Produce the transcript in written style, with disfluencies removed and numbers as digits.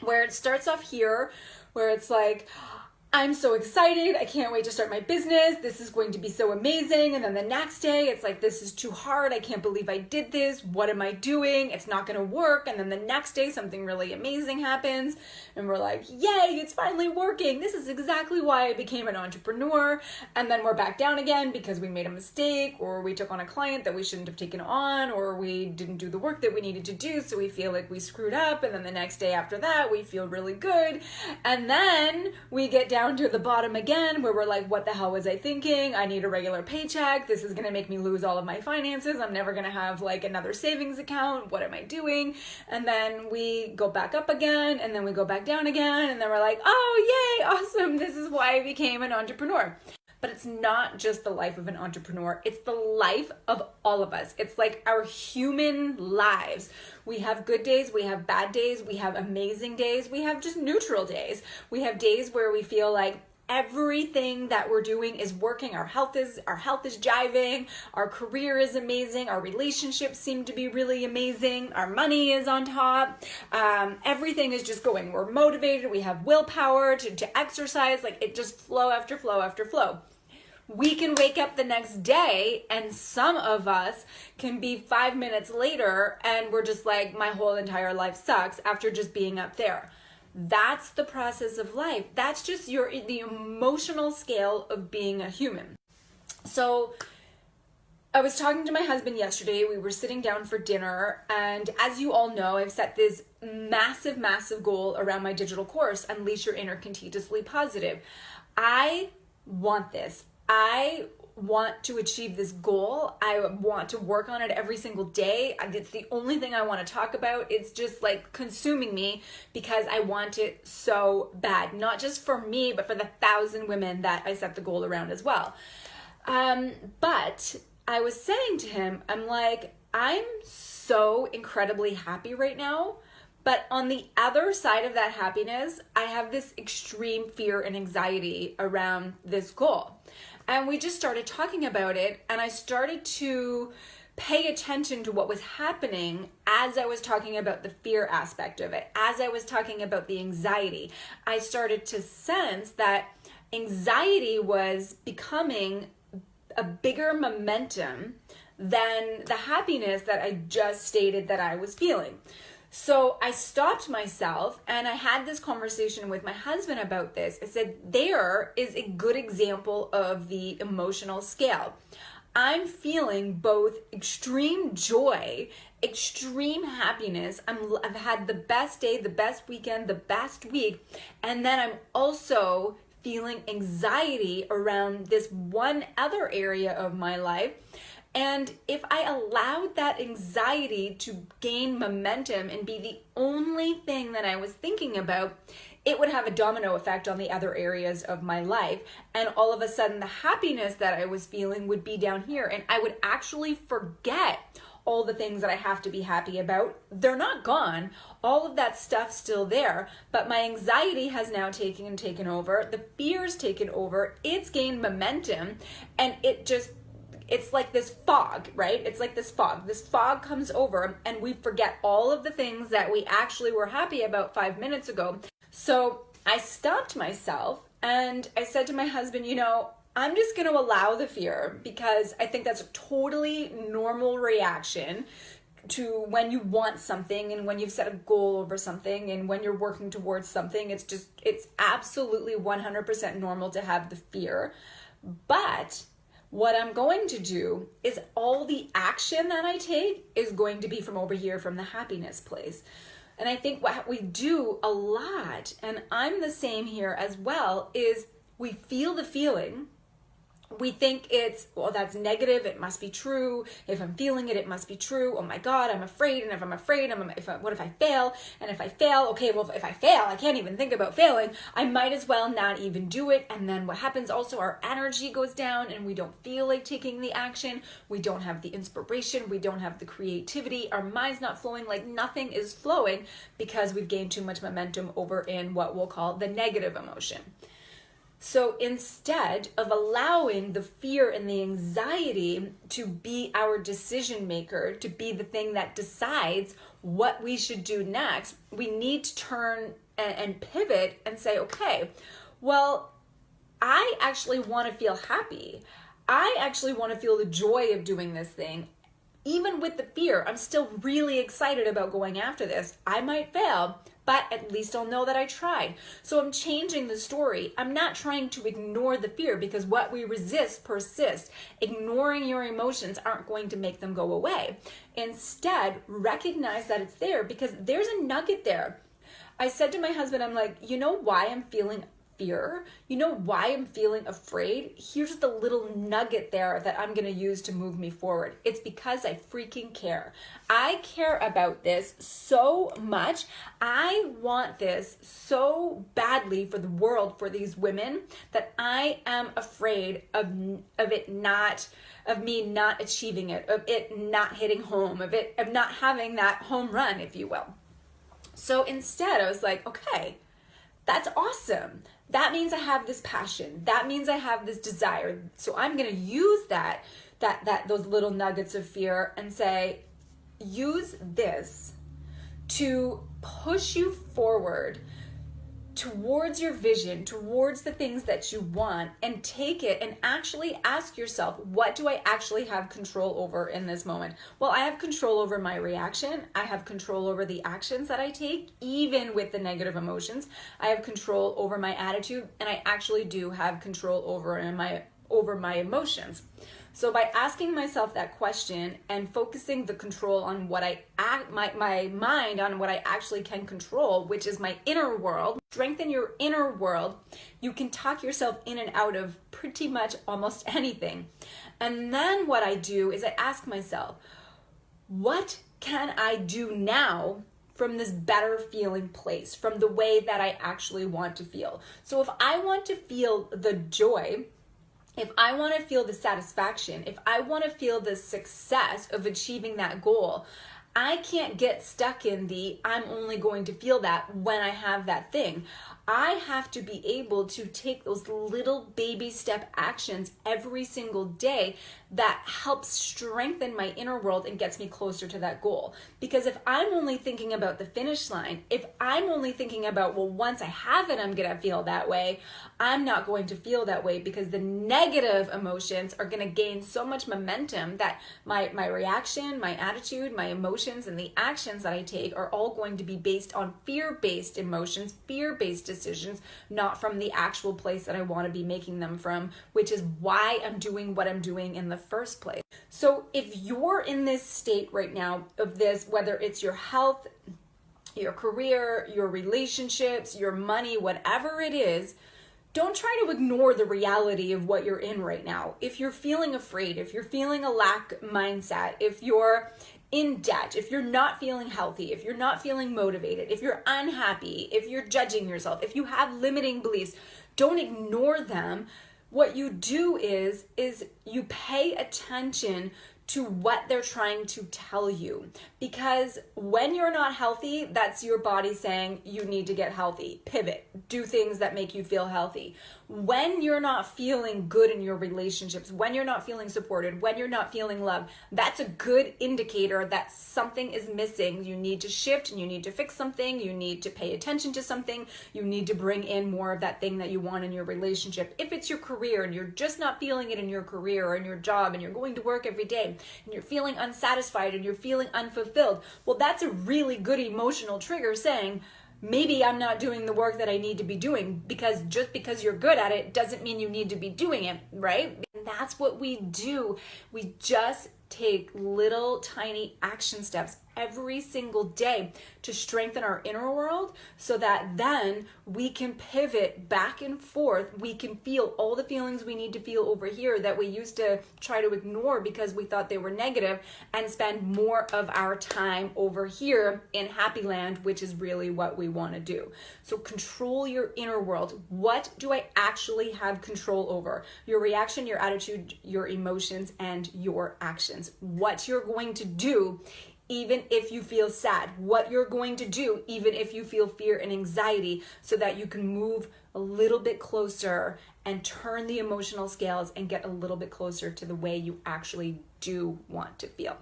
where it starts off here, where it's like, I'm so excited. I can't wait to start my business. This is going to be so amazing. And then the next day, it's like, this is too hard. I can't believe I did this. What am I doing? It's not going to work. And then the next day, something really amazing happens. And we're like, yay, it's finally working. This is exactly why I became an entrepreneur. And then we're back down again because we made a mistake, or we took on a client that we shouldn't have taken on, or we didn't do the work that we needed to do. So we feel like we screwed up. And then the next day after that, we feel really good. And then we get down to the bottom again, where we're like, what the hell was I thinking? I need a regular paycheck. This is going to make me lose all of my finances. I'm never going to have like another savings account. What am I doing? And then we go back up again, and then we go back down again, and then we're like, oh, yay, awesome. This is why I became an entrepreneur. But it's not just the life of an entrepreneur. It's the life of all of us. It's like our human lives. We have good days, we have bad days, we have amazing days, we have just neutral days. We have days where we feel like everything that we're doing is working. Our health is jiving, our career is amazing, our relationships seem to be really amazing, our money is on top, everything is just going. We're motivated, we have willpower to exercise, like it just flow after flow after flow. We can wake up the next day, and some of us can be 5 minutes later and we're just like, my whole entire life sucks after just being up there. That's the process of life. That's just the emotional scale of being a human. So I was talking to my husband yesterday. We were sitting down for dinner, and as you all know, I've set this massive, massive goal around my digital course, Unleash Your Inner Contagiously Positive. I want this. I want to achieve this goal. I want to work on it every single day. It's the only thing I want to talk about. It's just like consuming me because I want it so bad. Not just for me, but for the 1,000 women that I set the goal around as well. But I was saying to him, I'm like, I'm so incredibly happy right now. But on the other side of that happiness, I have this extreme fear and anxiety around this goal. And we just started talking about it, and I started to pay attention to what was happening as I was talking about the fear aspect of it, as I was talking about the anxiety. I started to sense that anxiety was becoming a bigger momentum than the happiness that I just stated that I was feeling. So I stopped myself and I had this conversation with my husband about this. I said, there is a good example of the emotional scale. I'm feeling both extreme joy, extreme happiness. I've had the best day, the best weekend, the best week. And then I'm also feeling anxiety around this one other area of my life. And if I allowed that anxiety to gain momentum and be the only thing that I was thinking about, it would have a domino effect on the other areas of my life. And all of a sudden, the happiness that I was feeling would be down here. And I would actually forget all the things that I have to be happy about. They're not gone. All of that stuff's still there. But my anxiety has now taken over. The fear's taken over. It's gained momentum. And it's like this fog, right? It's like this fog. This fog comes over and we forget all of the things that we actually were happy about 5 minutes ago. So I stopped myself and I said to my husband, I'm just going to allow the fear, because I think that's a totally normal reaction to when you want something and when you've set a goal over something and when you're working towards something. It's absolutely 100% normal to have the fear. But what I'm going to do is all the action that I take is going to be from over here, from the happiness place. And I think what we do a lot, and I'm the same here as well, is we feel the feeling. We think that's negative. It must be true. If I'm feeling it, it must be true. Oh my God, I'm afraid. And if I'm afraid, what if I fail? And if I fail, okay, well, if I fail, I can't even think about failing. I might as well not even do it. And then what happens also, our energy goes down and we don't feel like taking the action. We don't have the inspiration. We don't have the creativity. Our mind's not flowing, like nothing is flowing, because we've gained too much momentum over in what we'll call the negative emotion. So instead of allowing the fear and the anxiety to be our decision maker, to be the thing that decides what we should do next, we need to turn and pivot and say, okay, well, I actually want to feel happy. I actually want to feel the joy of doing this thing. Even with the fear, I'm still really excited about going after this. I might fail, but at least I'll know that I tried. So I'm changing the story. I'm not trying to ignore the fear, because what we resist persists. Ignoring your emotions aren't going to make them go away. Instead, recognize that it's there, because there's a nugget there. I said to my husband, I'm like, you know why I'm feeling fear? You know why I'm feeling afraid? Here's the little nugget there that I'm going to use to move me forward. It's because I freaking care. I care about this so much. I want this so badly for the world, for these women, that I am afraid of me not achieving it, of it not hitting home, of not having that home run, if you will. So instead, I was like, okay, that's awesome. That means I have this passion. That means I have this desire. So I'm going to use those little nuggets of fear and say, use this to push you forward towards your vision, towards the things that you want, and take it and actually ask yourself, what do I actually have control over in this moment? Well, I have control over my reaction. I have control over the actions that I take, even with the negative emotions. I have control over my attitude, and I actually do have control over my emotions. So by asking myself that question and focusing the control on what my mind on what I actually can control, which is my inner world, strengthen your inner world, you can talk yourself in and out of pretty much almost anything. And then what I do is I ask myself, what can I do now from this better feeling place, from the way that I actually want to feel? So if I want to feel the joy, if I want to feel the satisfaction, if I want to feel the success of achieving that goal, I can't get stuck in I'm only going to feel that when I have that thing. I have to be able to take those little baby step actions every single day that helps strengthen my inner world and gets me closer to that goal. Because if I'm only thinking about the finish line, if I'm only thinking about, well, once I have it, I'm going to feel that way, I'm not going to feel that way, because the negative emotions are going to gain so much momentum that my reaction, my attitude, my emotions, and the actions that I take are all going to be based on fear-based emotions, fear-based decisions, not from the actual place that I want to be making them from, which is why I'm doing what I'm doing in the first place. So if you're in this state right now of this, whether it's your health, your career, your relationships, your money, whatever it is, don't try to ignore the reality of what you're in right now. If you're feeling afraid, if you're feeling a lack mindset, if you're in debt, if you're not feeling healthy, if you're not feeling motivated, if you're unhappy, if you're judging yourself, if you have limiting beliefs, don't ignore them. What you do is you pay attention to what they're trying to tell you. Because when you're not healthy, that's your body saying you need to get healthy. Pivot. Do things that make you feel healthy. When you're not feeling good in your relationships, when you're not feeling supported, when you're not feeling loved, that's a good indicator that something is missing. You need to shift and you need to fix something. You need to pay attention to something. You need to bring in more of that thing that you want in your relationship. If it's your career and you're just not feeling it in your career or in your job, and you're going to work every day and you're feeling unsatisfied and you're feeling unfulfilled, well, that's a really good emotional trigger saying, maybe I'm not doing the work that I need to be doing, because just because you're good at it doesn't mean you need to be doing it, right? And that's what we do. We just take little tiny action steps every single day to strengthen our inner world, so that then we can pivot back and forth. We can feel all the feelings we need to feel over here that we used to try to ignore because we thought they were negative, and spend more of our time over here in happy land, which is really what we want to do. So control your inner world. What do I actually have control over? Your reaction, your attitude, your emotions, and your actions. What you're going to do even if you feel sad, what you're going to do even if you feel fear and anxiety, so that you can move a little bit closer and turn the emotional scales and get a little bit closer to the way you actually do want to feel.